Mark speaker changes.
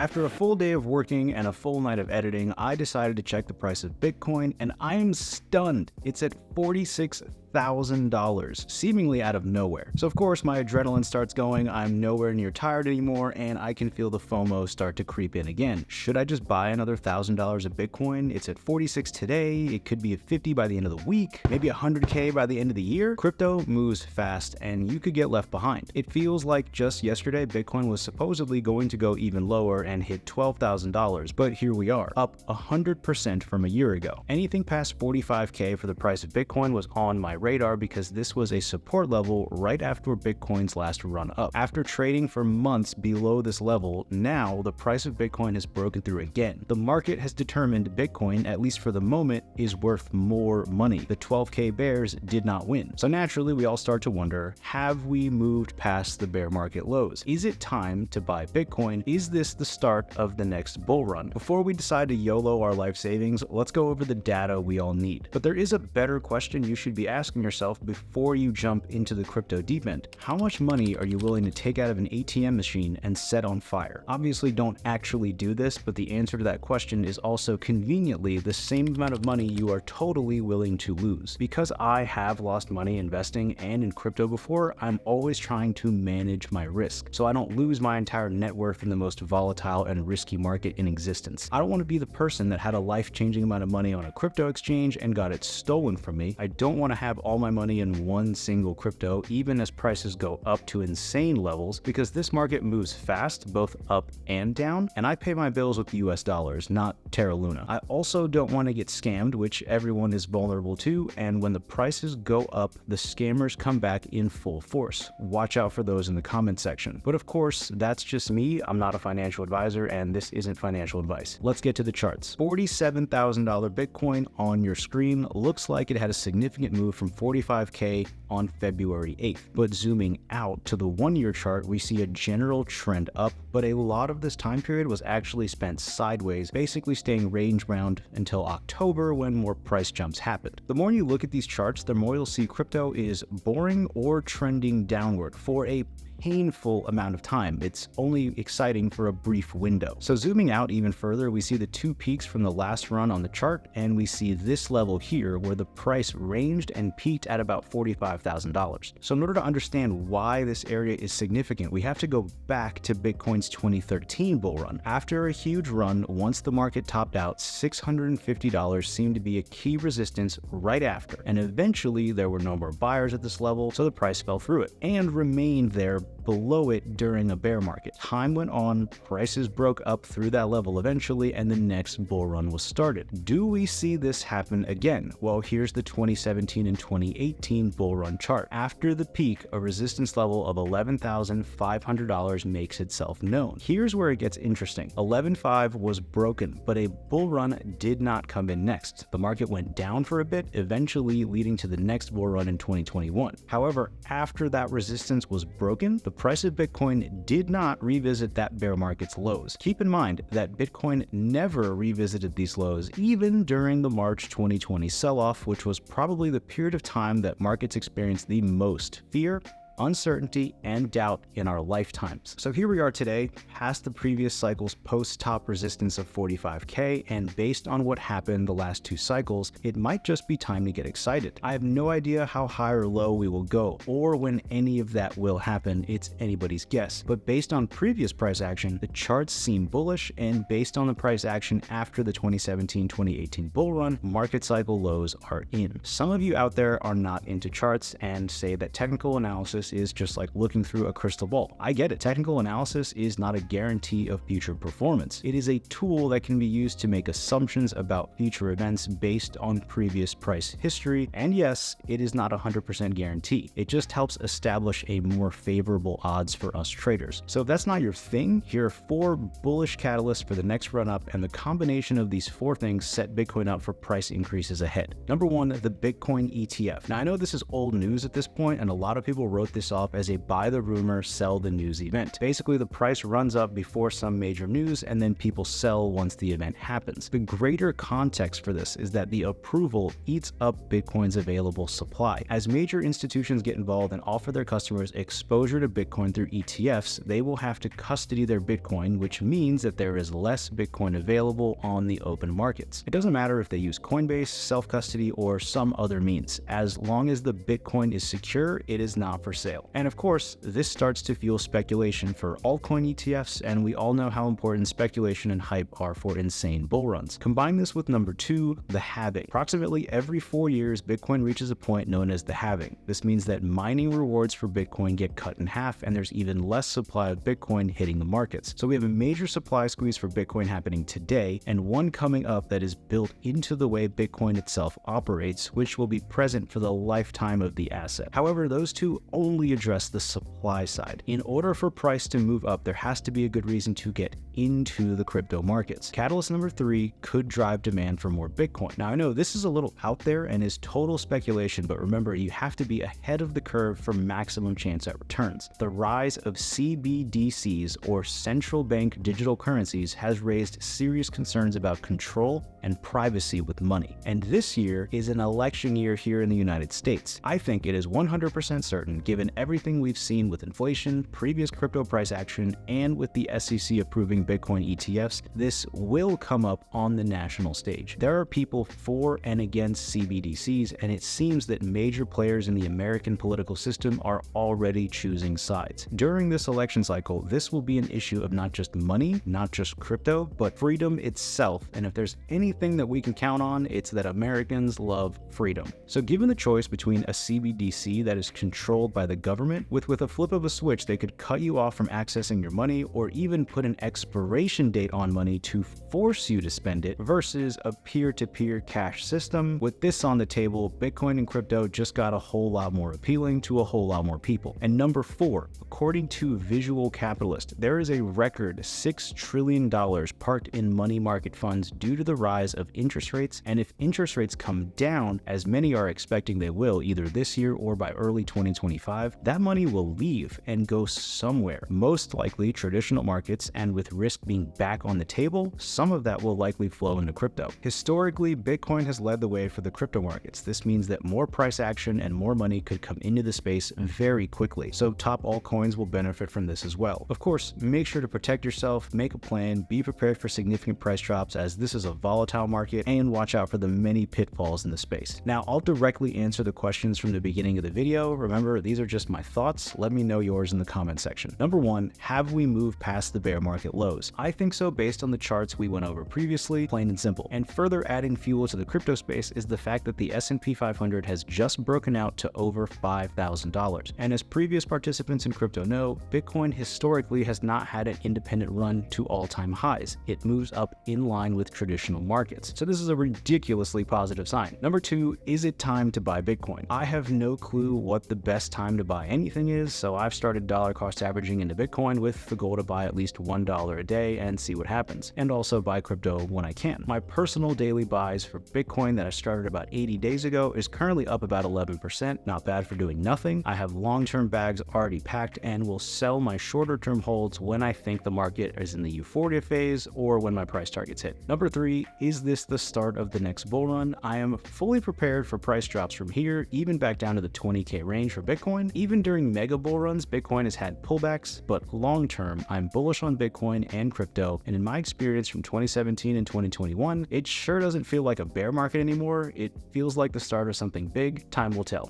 Speaker 1: After a full day of working and a full night of editing, I decided to check the price of Bitcoin, and I am stunned. It's at $46,000, seemingly out of nowhere. So of course my adrenaline starts going, I'm nowhere near tired anymore, and I can feel the FOMO start to creep in again. Should I just buy another $1,000 of Bitcoin? It's at 46 today, it could be at 50 by the end of the week, maybe 100K by the end of the year. Crypto moves fast and you could get left behind. It feels like just yesterday Bitcoin was supposedly going to go even lower and hit $12,000, but here we are, up 100% from a year ago. Anything past 45K for the price of Bitcoin was on my radar because this was a support level right after Bitcoin's last run up. After trading for months below this level, now the price of Bitcoin has broken through again. The market has determined Bitcoin, at least for the moment, is worth more money. The 12K bears did not win. So naturally, we all start to wonder, have we moved past the bear market lows? Is it time to buy Bitcoin? Is this the start of the next bull run? Before we decide to YOLO our life savings, let's go over the data we all need. But there is a better question you should be asking yourself before you jump into the crypto deep end. How much money are you willing to take out of an ATM machine and set on fire? Obviously, don't actually do this, but the answer to that question is also conveniently the same amount of money you are totally willing to lose. Because I have lost money investing and in crypto before, I'm always trying to manage my risk so I don't lose my entire net worth in the most volatile and risky market in existence. I don't want to be the person that had a life-changing amount of money on a crypto exchange and got it stolen from me. I don't want to have all my money in one single crypto, even as prices go up to insane levels, because this market moves fast, both up and down, and I pay my bills with US dollars, not Terra Luna. I also don't want to get scammed, which everyone is vulnerable to, and when the prices go up, the scammers come back in full force. Watch out for those in the comment section. But of course, that's just me. I'm not a financial advisor, and this isn't financial advice. Let's get to the charts. $47,000 Bitcoin on your screen looks like it had a significant move from 45K on February 8th. But zooming out to the 1-year chart, we see a general trend up, but a lot of this time period was actually spent sideways, basically staying range bound until October when more price jumps happened. The more you look at these charts, the more you'll see crypto is boring or trending downward for a painful amount of time. It's only exciting for a brief window. So zooming out even further, we see the two peaks from the last run on the chart, and we see this level here where the price ranged and peaked at about $45,000. So in order to understand why this area is significant, we have to go back to Bitcoin's 2013 bull run. After a huge run, once the market topped out, $650 seemed to be a key resistance right after, and eventually there were no more buyers at this level, so the price fell through it and remained there below it during a bear market. Time went on, prices broke up through that level eventually, and the next bull run was started. Do we see this happen again? Well, here's the 2017 and 2018 bull run chart. After the peak, a resistance level of $11,500 makes itself known. Here's where it gets interesting. 11.5 was broken, but a bull run did not come in next. The market went down for a bit, eventually leading to the next bull run in 2021. However, after that resistance was broken, the price of Bitcoin did not revisit that bear market's lows. Keep in mind that Bitcoin never revisited these lows, even during the March 2020 sell-off, which was probably the period of time that markets experienced the most fear, uncertainty, and doubt in our lifetimes. So here we are today, past the previous cycle's post-top resistance of 45K, and based on what happened the last two cycles, it might just be time to get excited. I have no idea how high or low we will go, or when any of that will happen. It's anybody's guess. But based on previous price action, the charts seem bullish, and based on the price action after the 2017-2018 bull run, market cycle lows are in. Some of you out there are not into charts and say that technical analysis is just like looking through a crystal ball. I get it. Technical analysis is not a guarantee of future performance. It is a tool that can be used to make assumptions about future events based on previous price history. And yes, it is not 100% guarantee. It just helps establish a more favorable odds for us traders. So if that's not your thing, here are 4 bullish catalysts for the next run up, and the combination of these 4 things set Bitcoin up for price increases ahead. Number 1, the Bitcoin ETF. Now I know this is old news at this point, and a lot of people wrote this this off as a buy the rumor, sell the news event. Basically, the price runs up before some major news and then people sell once the event happens. The greater context for this is that the approval eats up Bitcoin's available supply. As major institutions get involved and offer their customers exposure to Bitcoin through ETFs, they will have to custody their Bitcoin, which means that there is less Bitcoin available on the open markets. It doesn't matter if they use Coinbase, self-custody, or some other means. As long as the Bitcoin is secure, it is not for sale. And of course, this starts to fuel speculation for altcoin ETFs, and we all know how important speculation and hype are for insane bull runs. Combine this with number 2, the halving. Approximately every 4 years, Bitcoin reaches a point known as the halving. This means that mining rewards for Bitcoin get cut in half, and there's even less supply of Bitcoin hitting the markets. So we have a major supply squeeze for Bitcoin happening today, and one coming up that is built into the way Bitcoin itself operates, which will be present for the lifetime of the asset. However, those two only address the supply side. In order for price to move up, there has to be a good reason to get into the crypto markets. Catalyst number 3 could drive demand for more Bitcoin. Now, I know this is a little out there and is total speculation, but remember, you have to be ahead of the curve for maximum chance at returns. The rise of CBDCs, or central bank digital currencies, has raised serious concerns about control and privacy with money. And this year is an election year here in the United States. I think it is 100% certain, given everything we've seen with inflation, previous crypto price action, and with the SEC approving Bitcoin ETFs, this will come up on the national stage. There are people for and against CBDCs, and it seems that major players in the American political system are already choosing sides. During this election cycle, this will be an issue of not just money, not just crypto, but freedom itself. And if there's anything that we can count on, it's that Americans love freedom. So given the choice between a CBDC that is controlled by the government, with a flip of a switch, they could cut you off from accessing your money, or even put an expiration date on money to force you to spend it, versus a peer-to-peer cash system. With this on the table, Bitcoin and crypto just got a whole lot more appealing to a whole lot more people. And number 4, according to Visual Capitalist, there is a record $6 trillion parked in money market funds due to the rise of interest rates. And if interest rates come down, as many are expecting they will either this year or by early 2025, that money will leave and go somewhere, most likely traditional markets, and with risk being back on the table, some of that will likely flow into crypto. Historically, Bitcoin has led the way for the crypto markets. This means that more price action and more money could come into the space very quickly, so top altcoins will benefit from this as well. Of course, make sure to protect yourself, make a plan, be prepared for significant price drops, as this is a volatile market, and watch out for the many pitfalls in the space. Now, I'll directly answer the questions from the beginning of the video. Remember, these are just my thoughts. Let me know yours in the comment section. Number 1, have we moved past the bear market lows? I think so, based on the charts we went over previously, plain and simple. And further adding fuel to the crypto space is the fact that the S&P 500 has just broken out to over $5,000. And as previous participants in crypto know, Bitcoin historically has not had an independent run to all-time highs. It moves up in line with traditional markets. So this is a ridiculously positive sign. Number 2, is it time to buy Bitcoin? I have no clue what the best time to buy anything is, so I've started dollar cost averaging into Bitcoin with the goal to buy at least $1 a day and see what happens, and also buy crypto when I can. My personal daily buys for Bitcoin that I started about 80 days ago is currently up about 11%, not bad for doing nothing. I have long-term bags already packed and will sell my shorter-term holds when I think the market is in the euphoria phase or when my price targets hit. Number 3, is this the start of the next bull run? I am fully prepared for price drops from here, even back down to the 20K range for Bitcoin. Even during mega bull runs, Bitcoin has had pullbacks, but long-term, I'm bullish on Bitcoin and crypto, and in my experience from 2017 and 2021, it sure doesn't feel like a bear market anymore. It feels like the start of something big. Time will tell.